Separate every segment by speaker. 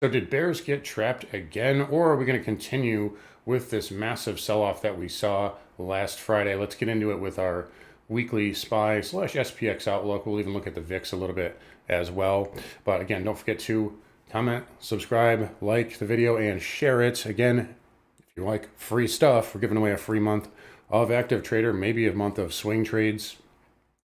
Speaker 1: So did bears get trapped again, or are we going to continue with this massive sell-off that we saw last Friday? Let's get into it with our weekly SPY/SPX outlook. We'll even look at the VIX a little bit as well. But again, don't forget to comment, subscribe, like the video, and share it. Again, if you like free stuff, we're giving away a free month of Active Trader, maybe a month of swing trades.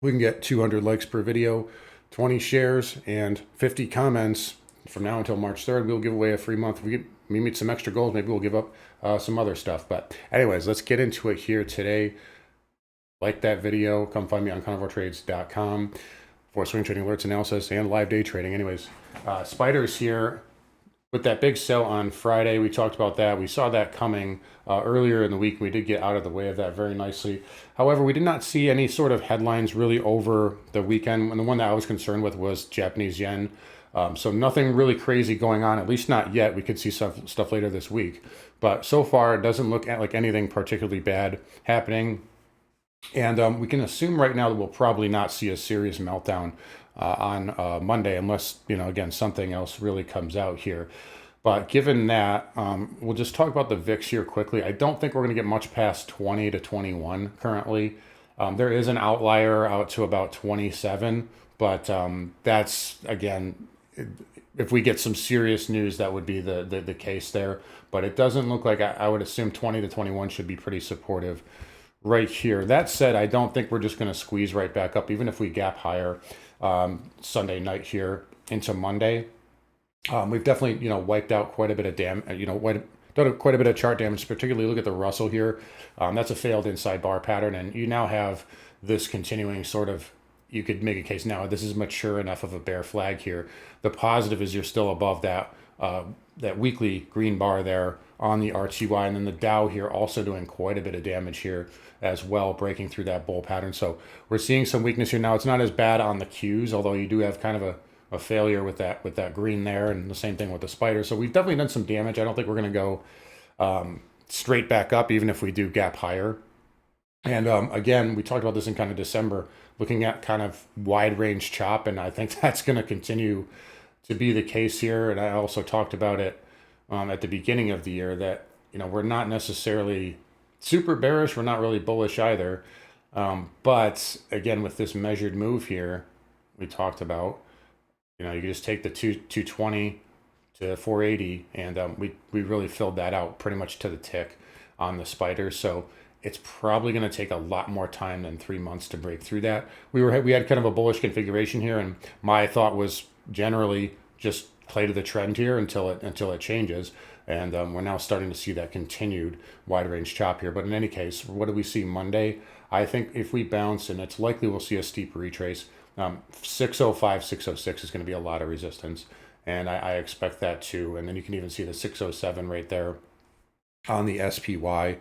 Speaker 1: We can get 200 likes per video, 20 shares, and 50 comments. From now until March 3rd, we'll give away a free month. If we meet some extra goals, maybe we'll give up some other stuff. But anyways, let's get into it here today. Like that video. Come find me on carnivoretrades.com for swing trading alerts, analysis, and live day trading. Anyways, spiders here with that big sell on Friday. We talked about that. We saw that coming earlier in the week. We did get out of the way of that very nicely. However, we did not see any sort of headlines really over the weekend. And the one that I was concerned with was Japanese yen. So nothing really crazy going on, at least not yet. We could see some stuff later this week. But so far, it doesn't look like anything particularly bad happening. And we can assume right now that we'll probably not see a serious meltdown on Monday unless, again, something else really comes out here. But given that, we'll just talk about the VIX here quickly. I don't think we're going to get much past 20 to 21 currently. There is an outlier out to about 27, but that's, again, if we get some serious news, that would be the case there. But it doesn't look like, I would assume 20 to 21 should be pretty supportive right here. That said, I don't think we're just going to squeeze right back up, even if we gap higher Sunday night here into Monday. We've definitely, wiped out quite a bit of done quite a bit of chart damage, particularly look at the Russell here. That's a failed inside bar pattern, and you now have this continuing sort of, you could make a case now, this is mature enough of a bear flag here. The positive is you're still above that that weekly green bar there on the RTY, and then the Dow here also doing quite a bit of damage here as well, breaking through that bull pattern. So we're seeing some weakness here now. It's not as bad on the Qs, although you do have kind of a failure with that green there, and the same thing with the spider. So we've definitely done some damage. I don't think we're going to go straight back up, even if we do gap higher. And again, we talked about this in kind of December, looking at kind of wide range chop, and I think that's going to continue to be the case here. And I also talked about it at the beginning of the year that, we're not necessarily super bearish. We're not really bullish either. But again, with this measured move here, we talked about, you can just take the 220 to 480, and we really filled that out pretty much to the tick on the spider. So it's probably going to take a lot more time than 3 months to break through that. We had kind of a bullish configuration here, and my thought was generally just play to the trend here until it changes. And we're now starting to see that continued wide range chop here. But in any case, what do we see Monday? I think if we bounce, and it's likely we'll see a steep retrace, 605, 606 is going to be a lot of resistance. And I expect that too. And then you can even see the 607 right there on the SPY.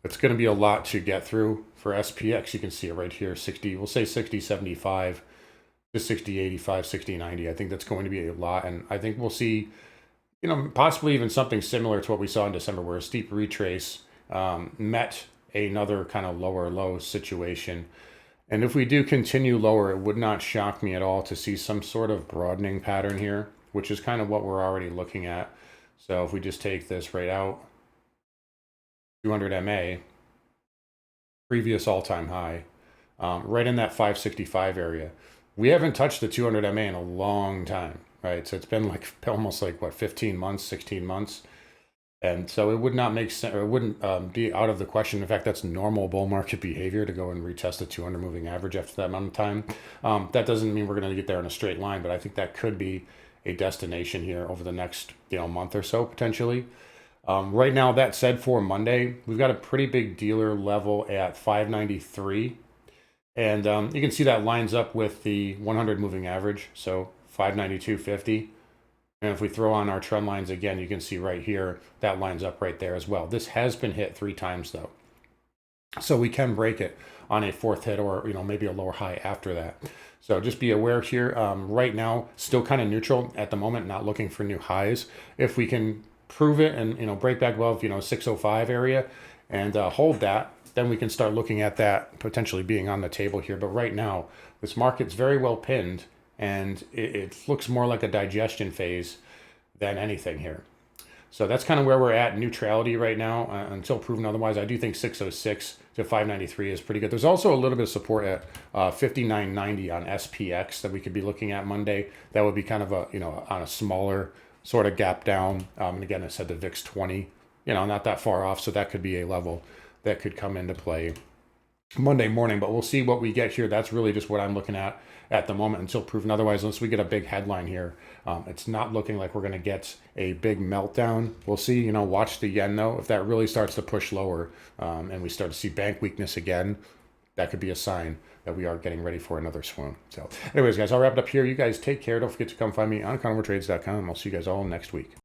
Speaker 1: It's going to be a lot to get through for SPX. You can see it right here, 60, we'll say 60, 75, to 60, 85, 60, 90. I think that's going to be a lot. And I think we'll see, possibly even something similar to what we saw in December, where a steep retrace met another kind of lower low situation. And if we do continue lower, it would not shock me at all to see some sort of broadening pattern here, which is kind of what we're already looking at. So if we just take this right out, 200 MA, previous all-time high, right in that 565 area. We haven't touched the 200 MA in a long time, right? So it's been almost 15 months, 16 months. And so it would not make sense, or it wouldn't be out of the question. In fact, that's normal bull market behavior to go and retest the 200 moving average after that amount of time. That doesn't mean we're going to get there in a straight line, but I think that could be a destination here over the next month or so, potentially. Right now, that said, for Monday, we've got a pretty big dealer level at 593. And you can see that lines up with the 100 moving average, so 592.50. And if we throw on our trend lines again, you can see right here, that lines up right there as well. This has been hit 3 times, though. So we can break it on a fourth hit, or maybe a lower high after that. So just be aware here. Right now, still kind of neutral at the moment, not looking for new highs. If we can prove it and break back above 605 area and hold that, then we can start looking at that potentially being on the table here. But right now, this market's very well pinned, and it looks more like a digestion phase than anything here. So that's kind of where we're at, neutrality right now, until proven otherwise. I do think 606 to 593 is pretty good. There's also a little bit of support at 59.90 on SPX that we could be looking at Monday. That would be kind of a, on a smaller sort of gap down. And again, I said the VIX 20, not that far off. So that could be a level that could come into play Monday morning, but we'll see what we get here. That's really just what I'm looking at the moment until proven otherwise, unless we get a big headline here. It's not looking like we're going to get a big meltdown. We'll see, watch the yen though. If that really starts to push lower and we start to see bank weakness again, that could be a sign that we are getting ready for another swoon. So anyways, guys, I'll wrap it up here. You guys take care. Don't forget to come find me on carnivoretrades.com. I'll see you guys all next week.